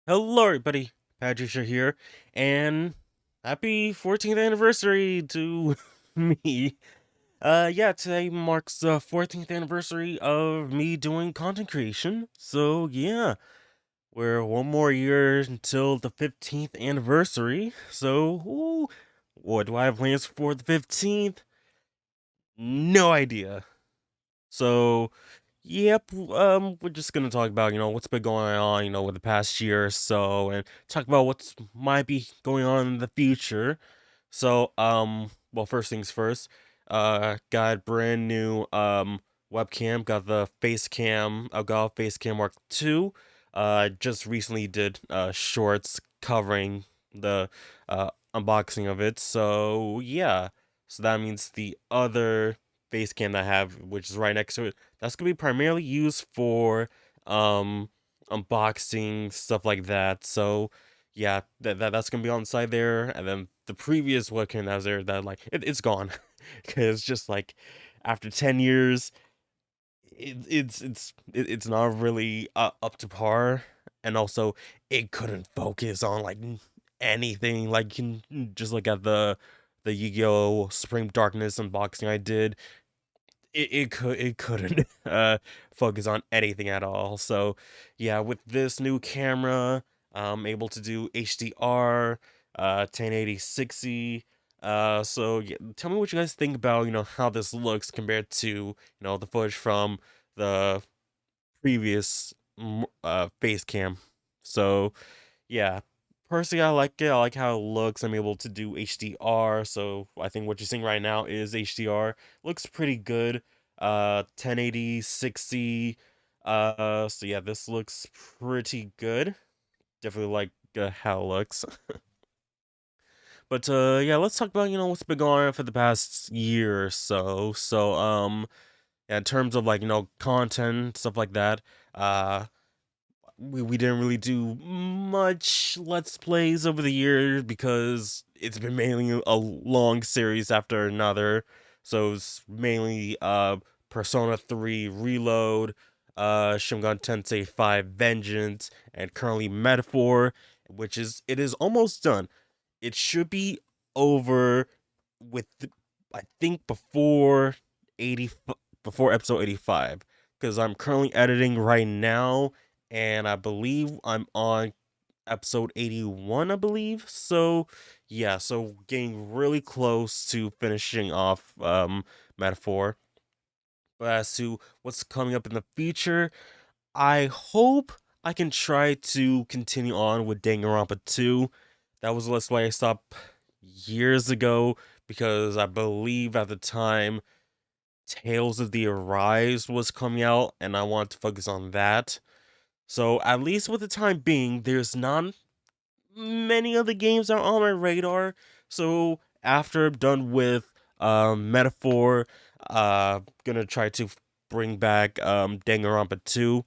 Hello, everybody. Jusho here, and happy 14th anniversary to me. Yeah, today marks the 14th anniversary of me doing content creation. So, yeah, we're one more year until the 15th anniversary. So, what do I have plans for the 15th? No idea. So, yep, we're just gonna talk about, what's been going on, with the past year or so, and talk about what's might be going on in the future. So, well, first things first, got a brand new, webcam, got the face cam, I got face cam Mark II. Just recently did, shorts covering the, unboxing of it, so, yeah. So that means the other face cam that I have, which is right next to it, that's gonna be primarily used for um unboxing stuff like that. So yeah, that's gonna be on the side there, and then the previous webcam that was there, that like it's gone because just like after 10 years, it's not really up to par, and also it couldn't focus on like anything. Like you can just look at the Yu-Gi-Oh! Spring Darkness unboxing I did. It couldn't focus on anything at all. So yeah, with this new camera, I'm able to do HDR, 1080 60. So yeah, tell me what you guys think about how this looks compared to the footage from the previous face cam. So yeah, personally, I like it. I like how it looks. I'm able to do HDR, so I think what you're seeing right now is HDR. Looks pretty good. 1080, 60. So yeah, this looks pretty good. Definitely like how it looks. But yeah, let's talk about what's been going on for the past year or so. So yeah, in terms of like content stuff like that. Uh, we didn't really do much let's plays over the years because it's been mainly a long series after another. So it's mainly Persona 3 Reload, Shin Megami Tensei 5 Vengeance, and currently Metaphor, which is almost done. It should be over with I think before 80 before episode 85, because I'm currently editing right now, and I believe I'm on episode 81, I believe. So, yeah, so getting really close to finishing off Metaphor. But as to what's coming up in the future, I hope I can try to continue on with Danganronpa 2. That was Let's Play I stopped years ago because I believe at the time Tales of the Arise was coming out, and I want to focus on that. So at least with the time being, there's not many other games that are on my radar. So after I'm done with Metaphor, gonna try to bring back Danganronpa 2.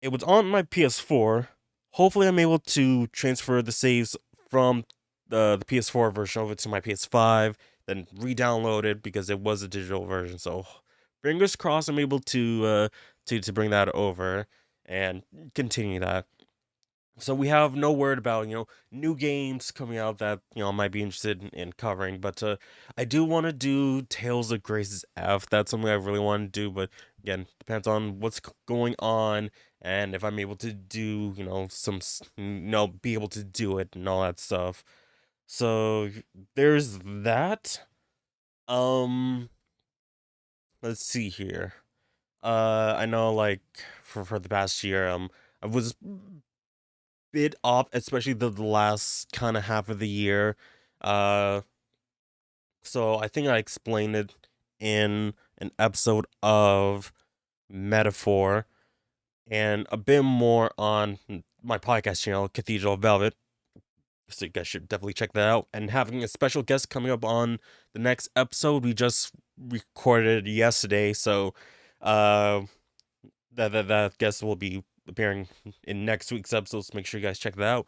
It was on my PS4. Hopefully I'm able to transfer the saves from the PS4 version over to my PS5, then re-download it because it was a digital version. So fingers crossed I'm able to bring that over and continue that. So we have no word about new games coming out that I might be interested in covering, but I do want to do Tales of Grace's F. That's something I really want to do, but again, depends on what's going on and if I'm able to do be able to do it and all that stuff. So there's that. Um, let's see here. I know like for the past year, I was bit off, especially the last kind of half of the year. Uh, so I think I explained it in an episode of Metaphor and a bit more on my podcast channel, Cathedral Velvet. So you guys should definitely check that out. And having a special guest coming up on the next episode, we just recorded yesterday, so uh, that guest will be appearing in next week's episode. So make sure you guys check that out.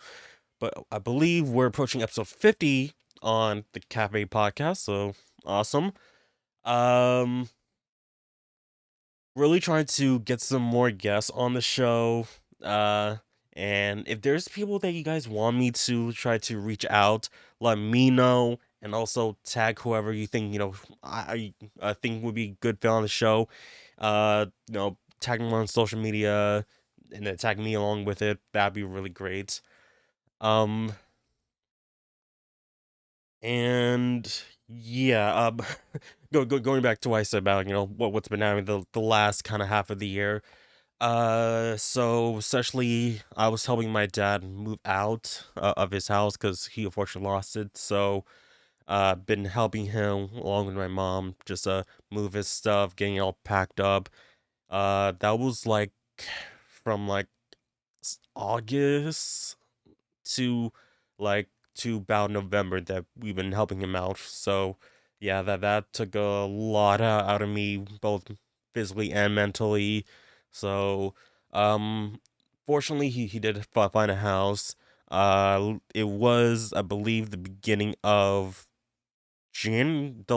But I believe we're approaching episode 50 on the Cafe podcast, so awesome. Um really trying to get some more guests on the show. And if there's people that you guys want me to try to reach out, let me know, and also tag whoever you think I think would be good fit on the show. Tag them on social media, and then tag me along with it. That'd be really great. Um, and yeah, going back to what I said about what's been happening the last kind of half of the year. So essentially, I was helping my dad move out of his house because he unfortunately lost it. So, been helping him along with my mom just move his stuff, getting it all packed up. That was like from like August to like to about November that we've been helping him out. So yeah, that took a lot out of me, both physically and mentally. So fortunately he did find a house. It was, I believe, the beginning of end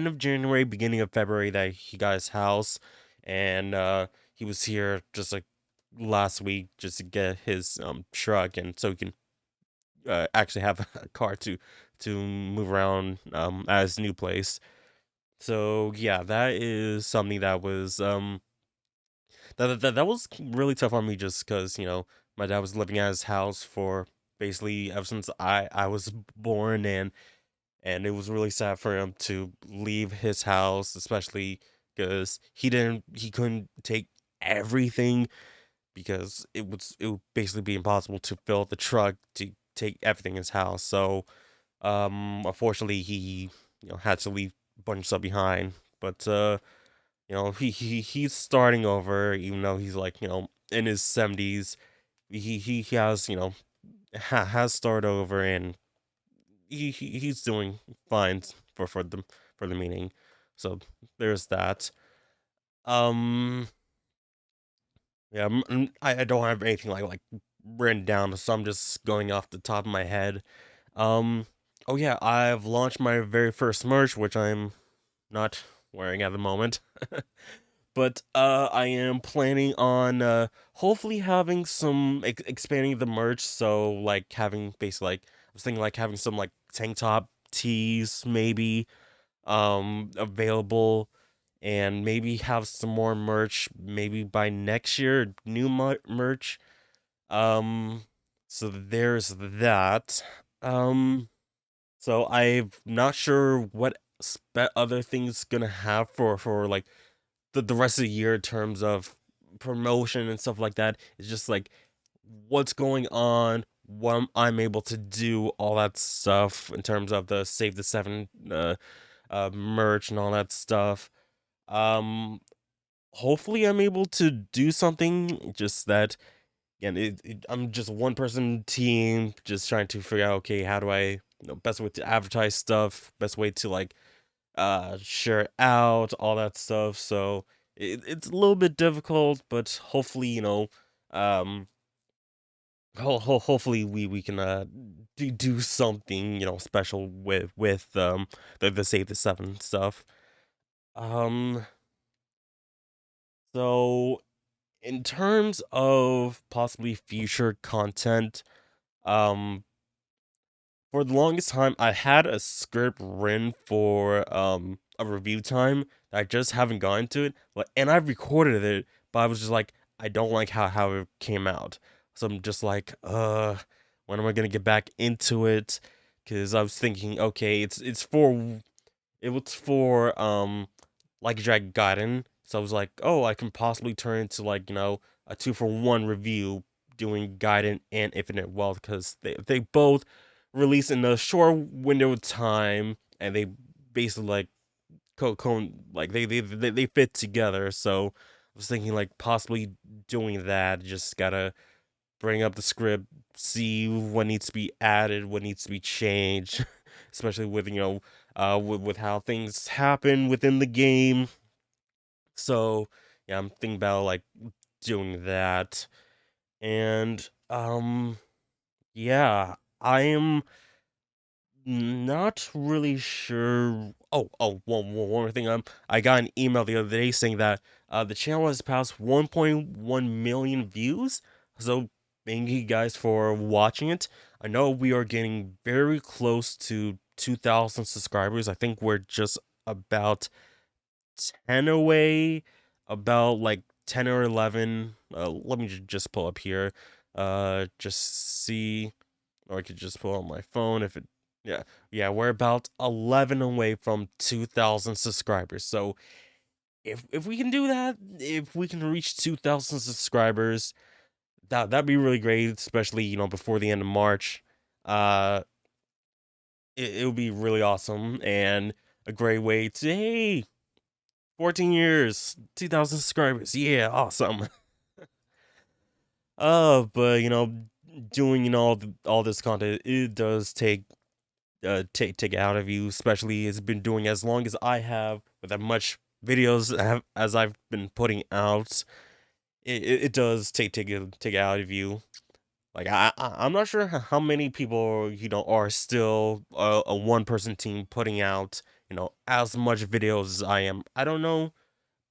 of January, beginning of February that he got his house, and he was here just like last week just to get his truck, and so he can actually have a car to move around at his new place. So yeah, that is something that was that was really tough on me just because my dad was living at his house for basically ever since I was born, and it was really sad for him to leave his house, especially because he couldn't take everything because it would basically be impossible to fill the truck to take everything in his house. So unfortunately he had to leave a bunch of stuff behind. But he's starting over, even though he's like in his 70s. He has has started over, and he's doing fine for the meeting. So there's that. Um, yeah, I don't have anything like written down, so I'm just going off the top of my head. Um, oh yeah, I've launched my very first merch, which I'm not wearing at the moment. But I am planning on hopefully having some expanding the merch. So like having basically like I was thinking like having some like tank top tees maybe available, and maybe have some more merch maybe by next year, new merch. Um so there's that. Um so I'm not sure what other things gonna have for like the rest of the year in terms of promotion and stuff like that. It's just like what's going on, what I'm able to do, all that stuff in terms of the Save the Seven merch and all that stuff. Um, hopefully I'm able to do something. Just that, again, I'm just a one person team, just trying to figure out okay, how do I best way to advertise stuff, best way to like share it out, all that stuff. So it's a little bit difficult, but hopefully um hopefully we can do something special with the Save the Seven stuff. um so in terms of possibly future content, um for the longest time, I had a script written for a review time that I just haven't gotten to it. And I've recorded it, but I was just like, I don't like how it came out. So I'm just like, when am I gonna get back into it? Because I was thinking, okay, it was for like Drag Gaiden. So I was like, oh, I can possibly turn into like a 2-for-1 review doing Gaiden and Infinite Wealth because they both release in a short window of time, and they basically like like they fit together. So I was thinking like possibly doing that. Just gotta bring up the script, see what needs to be added, what needs to be changed, especially with with how things happen within the game. So yeah, I'm thinking about like doing that. And yeah, I am not really sure. One more thing. I got an email the other day saying that the channel has passed 1.1 million views. So thank you guys for watching it. I know we are getting very close to 2,000 subscribers. I think we're just about 10 away, about like 10 or 11. Let me just pull up here. Just see, or I could just pull on my phone if it. Yeah, yeah, we're about 11 away from 2,000 subscribers. So if we can do that, if we can reach 2,000 subscribers, that'd be really great, especially before the end of March. Uh, it would be really awesome and a great way to, hey, 14 years, 2,000 subscribers, yeah, awesome. But doing all this content, it does take it out of you, especially it's been doing as long as I have with as much videos as I've been putting out. It does take it out of you. Like I'm not sure how many people are still a one person team putting out as much videos as I am. I don't know,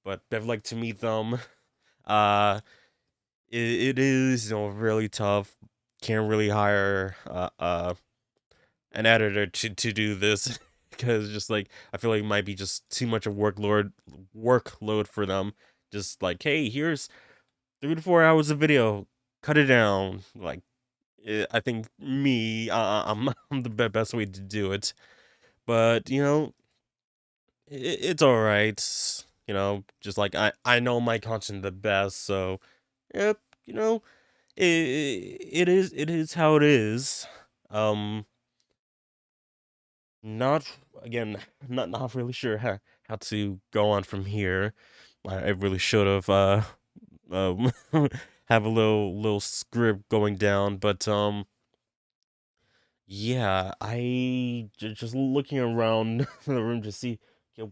but I'd like to meet them. Uh, it is really tough. Can't really hire an editor to do this because just like I feel like it might be just too much of workload for them. Just like, hey, here's 3 to 4 hours of video, cut it down. Like, I think I'm the best way to do it. But it's all right. Just like I know my content the best, so yep. It is how it is. Um, not again, not really sure how to go on from here. I really should have um have a little script going down, but yeah, just looking around the room to see, okay,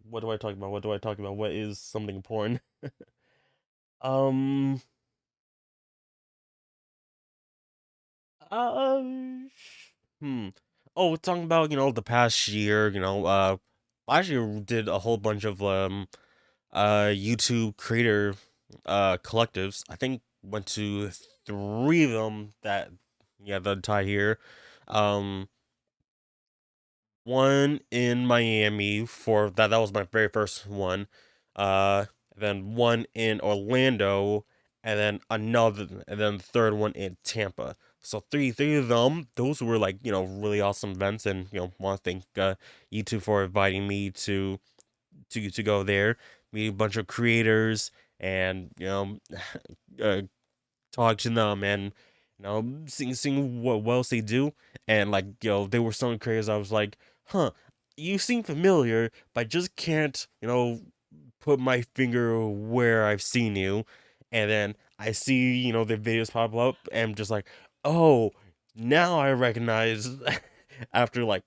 what do I talk about? What do I talk about? What is something important? Um, uh, hmm. Oh, we're talking about the past year. Last year we did a whole bunch of YouTube creator collectives. I think went to three of them that yeah the entire year. Um, one in Miami for that was my very first one. Uh, then one in Orlando, and then another, and then the third one in Tampa. So three of them. Those were like really awesome events, and want to thank you two for inviting me to go there, meet a bunch of creators, and uh, talk to them and seeing what else they do. And like they were some creators I was like, huh, you seem familiar, but I just can't put my finger where I've seen you. And then I see the videos pop up and I'm just like, oh, now I recognize after like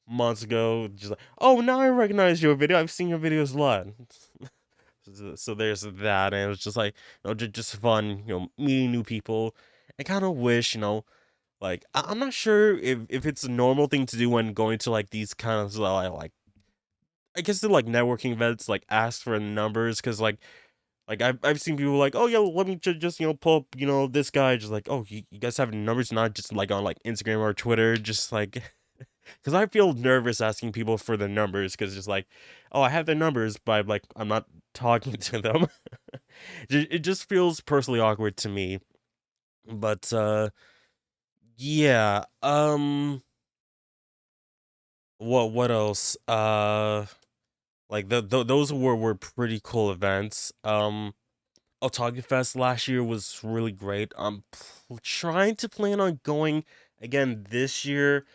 months ago, just like, oh, now I recognize your video, I've seen your videos a lot. So there's that, and it was just like just fun, meeting new people. I kind of wish, like I'm not sure if it's a normal thing to do when going to like these kind of like I guess they're like networking events, like ask for numbers, because like I've seen people like, oh yeah, let me just pull up this guy, just like, oh, you guys have numbers, not just like on like Instagram or Twitter, just like because I feel nervous asking people for the numbers because just like, oh, I have their numbers, but I'm not talking to them. It just feels personally awkward to me. But yeah. What else? Like those were pretty cool events. Otaku Fest last year was really great. I'm trying to plan on going again this year.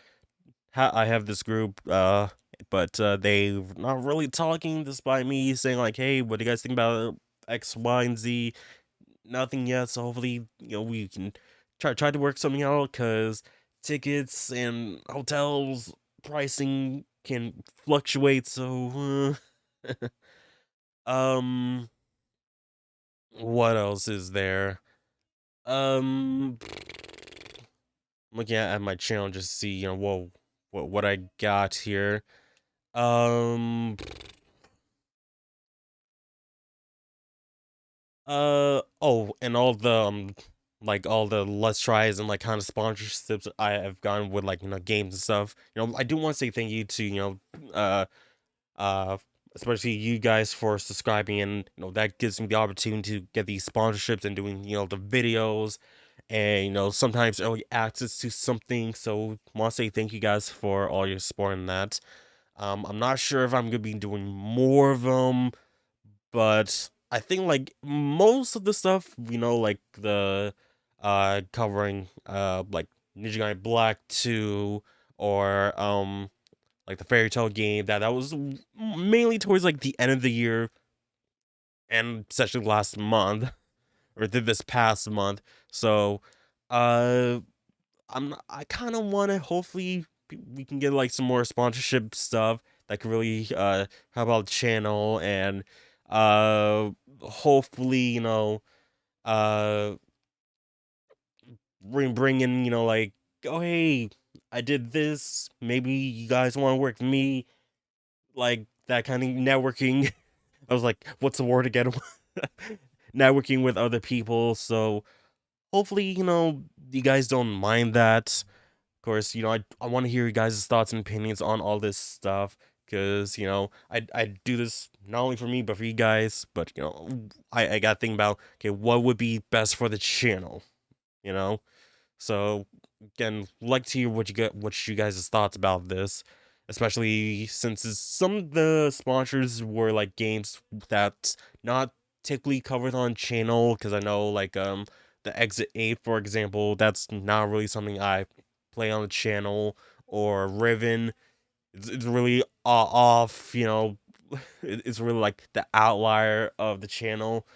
I have this group, but they not really talking despite me saying like, "Hey, what do you guys think about X, Y, and Z?" Nothing yet. So hopefully, we can try to work something out because tickets and hotels pricing can fluctuate. So, um, what else is there? Um, looking at my channel just to see, what I got here. Um, oh, and all the like all the let's tries and like kind of sponsorships I have gotten with like games and stuff. I do want to say thank you to uh uh especially you guys for subscribing, and that gives me the opportunity to get these sponsorships and doing the videos, and sometimes early access to something. So want to say thank you guys for all your support in that. I'm not sure if I'm gonna be doing more of them, but I think like most of the stuff, like the covering like Ninja Gaiden Black 2, or like the fairy tale game, that was mainly towards like the end of the year, and especially last month or this past month. So uh I kind of want to hopefully we can get like some more sponsorship stuff that could really help out the channel, and uh hopefully uh bring in like, oh hey, I did this, maybe you guys want to work with me, like that kind of networking. I was like, what's the word again? Networking with other people. So hopefully you guys don't mind that. Of course, I want to hear you guys' thoughts and opinions on all this stuff, because I do this not only for me but for you guys. But I got to think about, okay, what would be best for the channel, you know. So again, like to hear what you guys' thoughts about this, especially since some of the sponsors were like games that's not typically covered on channel. Because I know like the Exit 8, for example, that's not really something I play on the channel. Or Riven, it's really off. It's really like the outlier of the channel.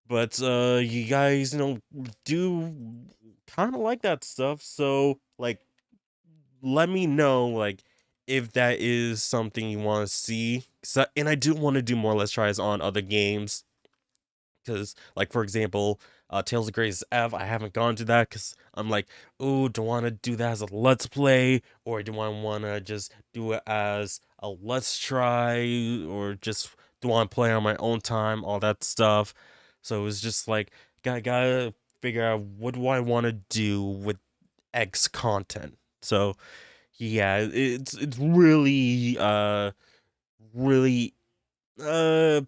But you guys do kind of like that stuff, so like let me know like if that is something you want to see. And I do want to do more let's tries on other games, because like for example Tales of Grace F, I haven't gone to that because I'm like, oh, do I want to do that as a let's play, or do I want to just do it as a let's try, or just do I want to play on my own time, all that stuff. So it's just like gotta figure out what do I want to do with X content. So yeah, it's really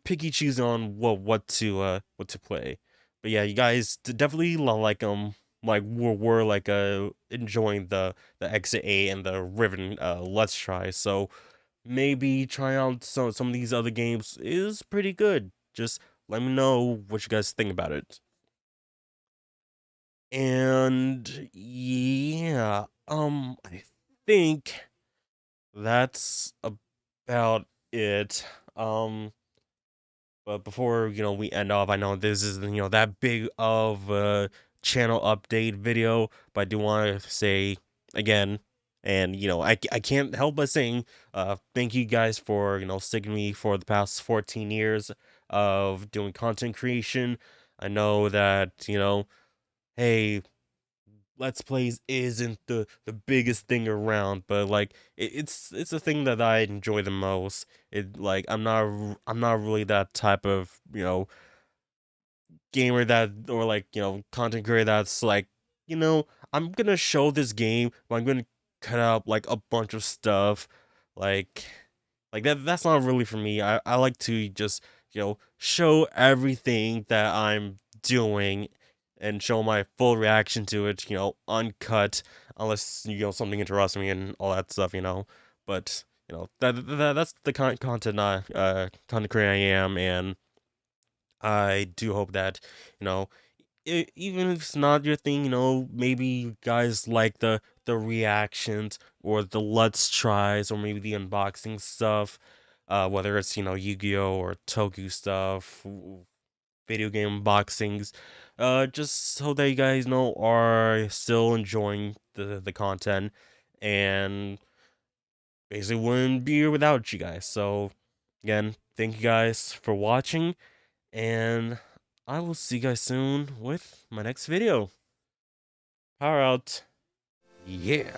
picky choosing on what to play. But yeah, you guys definitely like like we're like enjoying the Exit A and the Riven let's try. So maybe try out some of these other games is pretty good. Just let me know what you guys think about it. And yeah, I think that's about it. But before we end off, I know this is that big of a channel update video, but I do want to say again, and I can't help but saying thank you guys for sticking me for the past 14 years of doing content creation. I know that hey, let's plays isn't the biggest thing around, but like it's a thing that I enjoy the most. It like I'm not really that type of gamer that, or like content creator that's like I'm gonna show this game, but I'm gonna cut out like a bunch of stuff, like that's not really for me. I like to just show everything that I'm doing, and show my full reaction to it, uncut, unless something interests me and all that stuff, but that's the kind of content content creator I am. And I do hope that you know even if it's not your thing, maybe you guys like the reactions, or the let's tries, or maybe the unboxing stuff, whether it's Yu-Gi-Oh or Toku stuff, video game unboxings, just so that you guys are still enjoying the content, and basically wouldn't be here without you guys. So again, thank you guys for watching, and I will see you guys soon with my next video. Power out. Yeah.